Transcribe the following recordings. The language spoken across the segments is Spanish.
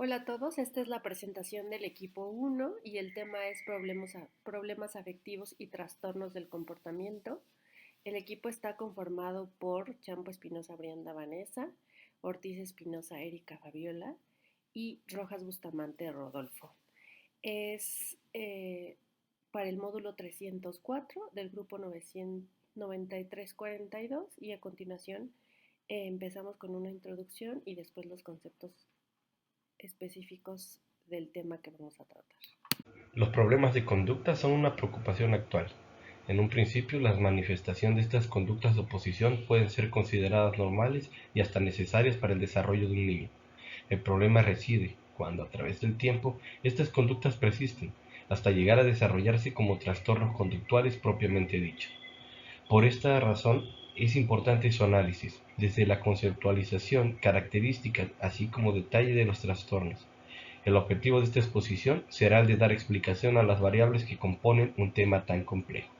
Hola a todos, esta es la presentación del equipo 1 y el tema es problemas afectivos y trastornos del comportamiento. El equipo está conformado por Champo Espinosa Brianda Vanessa, Ortiz Espinosa Erika Fabiola y Rojas Bustamante Rodolfo. Es para el módulo 304 del grupo 9342 y a continuación empezamos con una introducción y después los conceptos específicos del tema que vamos a tratar. Los problemas de conducta son una preocupación actual. En un principio, las manifestaciones de estas conductas de oposición pueden ser consideradas normales y hasta necesarias para el desarrollo de un niño. El problema reside cuando, a través del tiempo, estas conductas persisten, hasta llegar a desarrollarse como trastornos conductuales propiamente dichos. Por esta razón, es importante su análisis, desde la conceptualización, características, así como detalle de los trastornos. El objetivo de esta exposición será el de dar explicación a las variables que componen un tema tan complejo.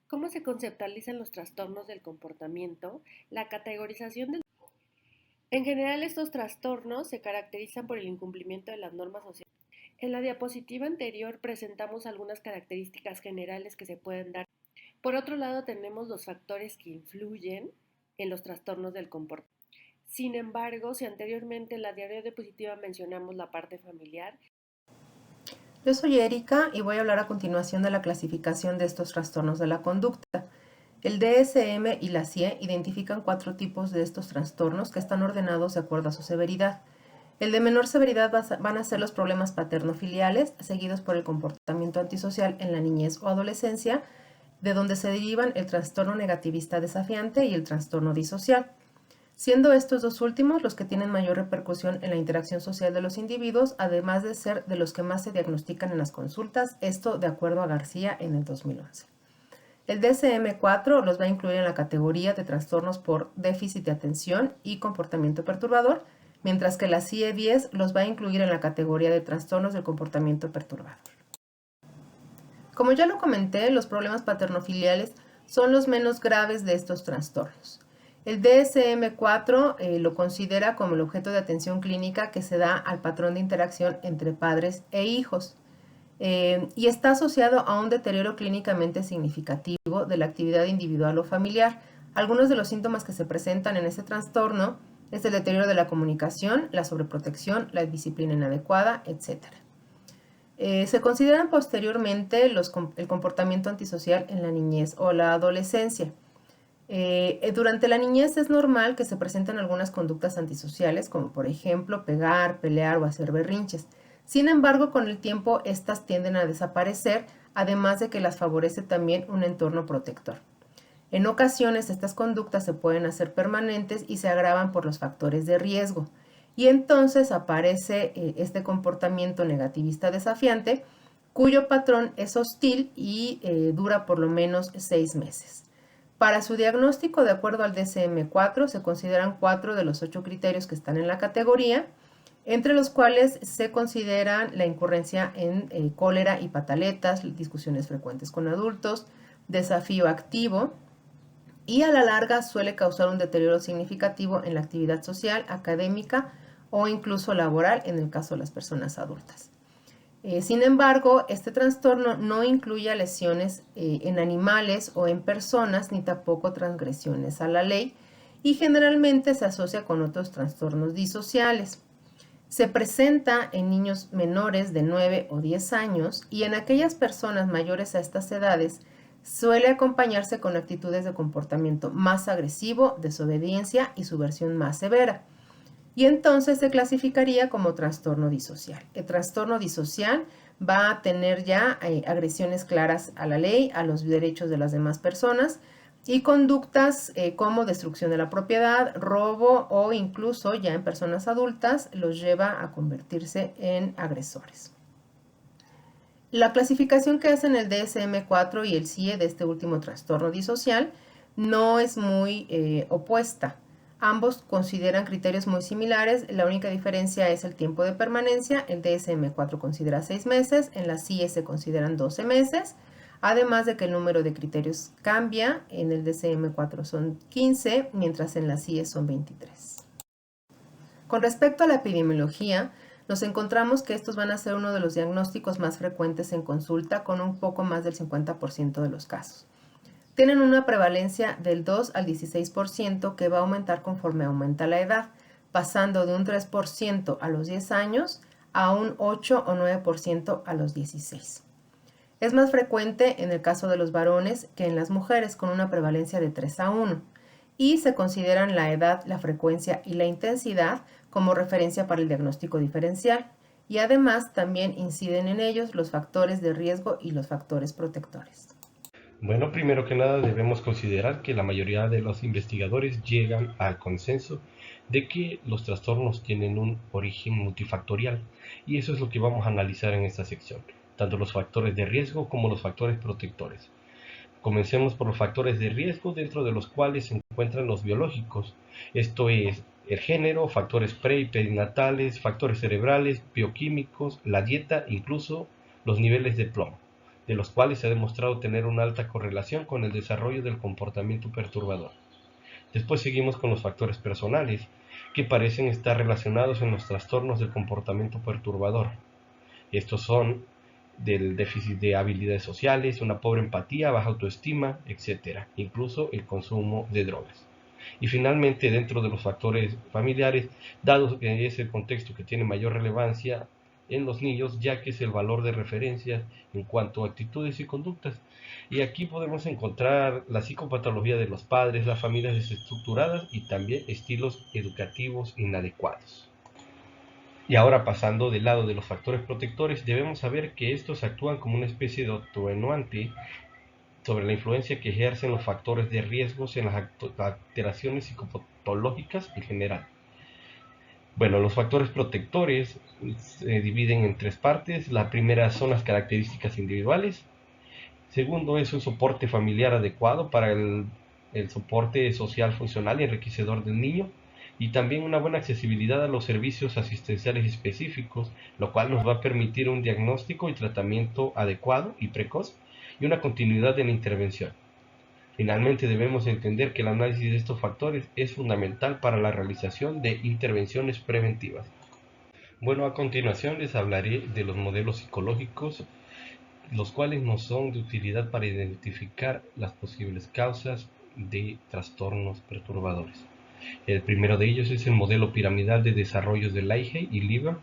¿Cómo se conceptualizan los trastornos del comportamiento? La categorización del... En general, estos trastornos se caracterizan por el incumplimiento de las normas sociales. En la diapositiva anterior presentamos algunas características generales que se pueden dar. Por otro lado, tenemos los factores que influyen en los trastornos del comportamiento. Sin embargo, si anteriormente en la diapositiva mencionamos la parte familiar, yo soy Erika y voy a hablar a continuación de la clasificación de estos trastornos de la conducta. El DSM y la CIE identifican 4 tipos de estos trastornos que están ordenados de acuerdo a su severidad. El de menor severidad van a ser los problemas paterno-filiales, seguidos por el comportamiento antisocial en la niñez o adolescencia, de donde se derivan el trastorno negativista desafiante y el trastorno disocial, siendo estos dos últimos los que tienen mayor repercusión en la interacción social de los individuos, además de ser de los que más se diagnostican en las consultas, esto de acuerdo a García en el 2011. El DSM-4 los va a incluir en la categoría de trastornos por déficit de atención y comportamiento perturbador, mientras que la CIE-10 los va a incluir en la categoría de trastornos del comportamiento perturbador. Como ya lo comenté, los problemas paternofiliales son los menos graves de estos trastornos. El DSM-4 lo considera como el objeto de atención clínica que se da al patrón de interacción entre padres e hijos y está asociado a un deterioro clínicamente significativo de la actividad individual o familiar. Algunos de los síntomas que se presentan en este trastorno es el deterioro de la comunicación, la sobreprotección, la disciplina inadecuada, etc. Se consideran posteriormente el comportamiento antisocial en la niñez o la adolescencia. Durante la niñez es normal que se presenten algunas conductas antisociales, como por ejemplo pegar, pelear o hacer berrinches. Sin embargo, con el tiempo estas tienden a desaparecer, además de que las favorece también un entorno protector. En ocasiones estas conductas se pueden hacer permanentes y se agravan por los factores de riesgo. Y entonces aparece este comportamiento negativista desafiante, cuyo patrón es hostil y dura por lo menos 6 meses. Para su diagnóstico, de acuerdo al DSM-4, se consideran 4 de los 8 criterios que están en la categoría, entre los cuales se consideran la incurrencia en cólera y pataletas, discusiones frecuentes con adultos, desafío activo, y a la larga suele causar un deterioro significativo en la actividad social, académica o incluso laboral en el caso de las personas adultas. Sin embargo, este trastorno no incluye lesiones en animales o en personas, ni tampoco transgresiones a la ley, y generalmente se asocia con otros trastornos disociales. Se presenta en niños menores de 9 o 10 años y en aquellas personas mayores a estas edades suele acompañarse con actitudes de comportamiento más agresivo, desobediencia y su versión más severa. Y entonces se clasificaría como trastorno disocial. El trastorno disocial va a tener ya agresiones claras a la ley, a los derechos de las demás personas y conductas como destrucción de la propiedad, robo o incluso ya en personas adultas los lleva a convertirse en agresores. La clasificación que hacen el DSM-4 y el CIE de este último trastorno disocial no es muy opuesta. Ambos consideran criterios muy similares, la única diferencia es el tiempo de permanencia. El DSM-4 considera 6 meses, en la CIE se consideran 12 meses, además de que el número de criterios cambia, en el DSM-4 son 15, mientras en la CIE son 23. Con respecto a la epidemiología, nos encontramos que estos van a ser uno de los diagnósticos más frecuentes en consulta, con un poco más del 50% de los casos. Tienen una prevalencia del 2 al 16% que va a aumentar conforme aumenta la edad, pasando de un 3% a los 10 años a un 8 o 9% a los 16. Es más frecuente en el caso de los varones que en las mujeres, con una prevalencia de 3 a 1, y se consideran la edad, la frecuencia y la intensidad como referencia para el diagnóstico diferencial, y además también inciden en ellos los factores de riesgo y los factores protectores. Bueno, primero que nada debemos considerar que la mayoría de los investigadores llegan al consenso de que los trastornos tienen un origen multifactorial, y eso es lo que vamos a analizar en esta sección, tanto los factores de riesgo como los factores protectores. Comencemos por los factores de riesgo, dentro de los cuales se encuentran los biológicos, esto es el género, factores pre y perinatales, factores cerebrales, bioquímicos, la dieta, incluso los niveles de plomo, de los cuales se ha demostrado tener una alta correlación con el desarrollo del comportamiento perturbador. Después seguimos con los factores personales, que parecen estar relacionados en los trastornos del comportamiento perturbador. Estos son del déficit de habilidades sociales, una pobre empatía, baja autoestima, etc. Incluso el consumo de drogas. Y finalmente, dentro de los factores familiares, dado que es el contexto que tiene mayor relevancia en los niños, ya que es el valor de referencia en cuanto a actitudes y conductas. Y aquí podemos encontrar la psicopatología de los padres, las familias desestructuradas y también estilos educativos inadecuados. Y ahora, pasando del lado de los factores protectores, debemos saber que estos actúan como una especie de atenuante sobre la influencia que ejercen los factores de riesgos en las alteraciones psicopatológicas en general. Bueno, los factores protectores se dividen en tres partes. La primera son las características individuales. Segundo es un soporte familiar adecuado para el soporte social funcional y enriquecedor del niño, y también una buena accesibilidad a los servicios asistenciales específicos, lo cual nos va a permitir un diagnóstico y tratamiento adecuado y precoz y una continuidad en la intervención. Finalmente, debemos entender que el análisis de estos factores es fundamental para la realización de intervenciones preventivas. Bueno, a continuación les hablaré de los modelos psicológicos, los cuales nos son de utilidad para identificar las posibles causas de trastornos perturbadores. El primero de ellos es el modelo piramidal de desarrollos de Leahy y Lieber,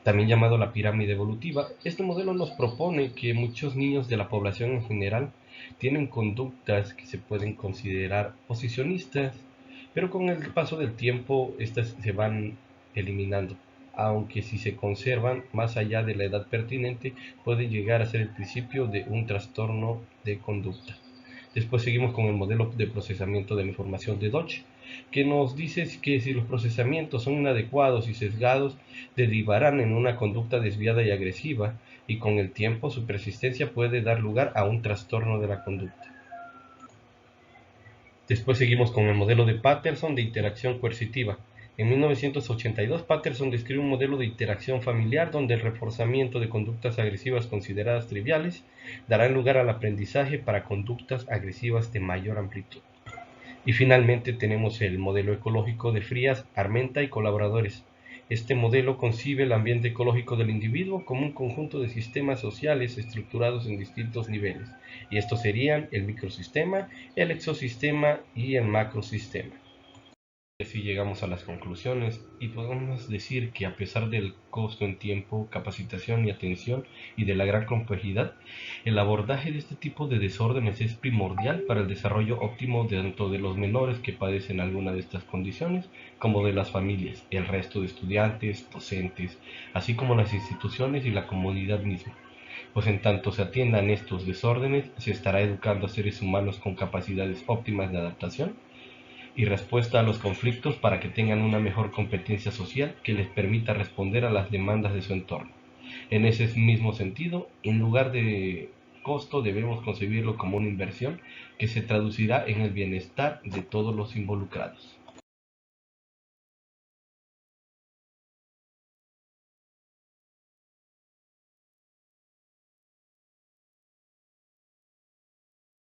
también llamado la pirámide evolutiva. Este modelo nos propone que muchos niños de la población en general tienen conductas que se pueden considerar posicionistas, pero con el paso del tiempo estas se van eliminando, aunque si se conservan más allá de la edad pertinente pueden llegar a ser el principio de un trastorno de conducta. Después seguimos con el modelo de procesamiento de la información de Dodge, que nos dice que si los procesamientos son inadecuados y sesgados, derivarán en una conducta desviada y agresiva, y con el tiempo su persistencia puede dar lugar a un trastorno de la conducta. Después seguimos con el modelo de Patterson de interacción coercitiva. En 1982, Patterson describe un modelo de interacción familiar donde el reforzamiento de conductas agresivas consideradas triviales dará lugar al aprendizaje para conductas agresivas de mayor amplitud. Y finalmente tenemos el modelo ecológico de Frías, Armenta y colaboradores. Este modelo concibe el ambiente ecológico del individuo como un conjunto de sistemas sociales estructurados en distintos niveles, y estos serían el microsistema, el exosistema y el macrosistema. Así llegamos a las conclusiones y podemos decir que, a pesar del costo en tiempo, capacitación y atención y de la gran complejidad, el abordaje de este tipo de desórdenes es primordial para el desarrollo óptimo tanto de los menores que padecen alguna de estas condiciones como de las familias, el resto de estudiantes, docentes, así como las instituciones y la comunidad misma. Pues en tanto se atiendan estos desórdenes, se estará educando a seres humanos con capacidades óptimas de adaptación y respuesta a los conflictos para que tengan una mejor competencia social que les permita responder a las demandas de su entorno. En ese mismo sentido, en lugar de costo, debemos concebirlo como una inversión que se traducirá en el bienestar de todos los involucrados.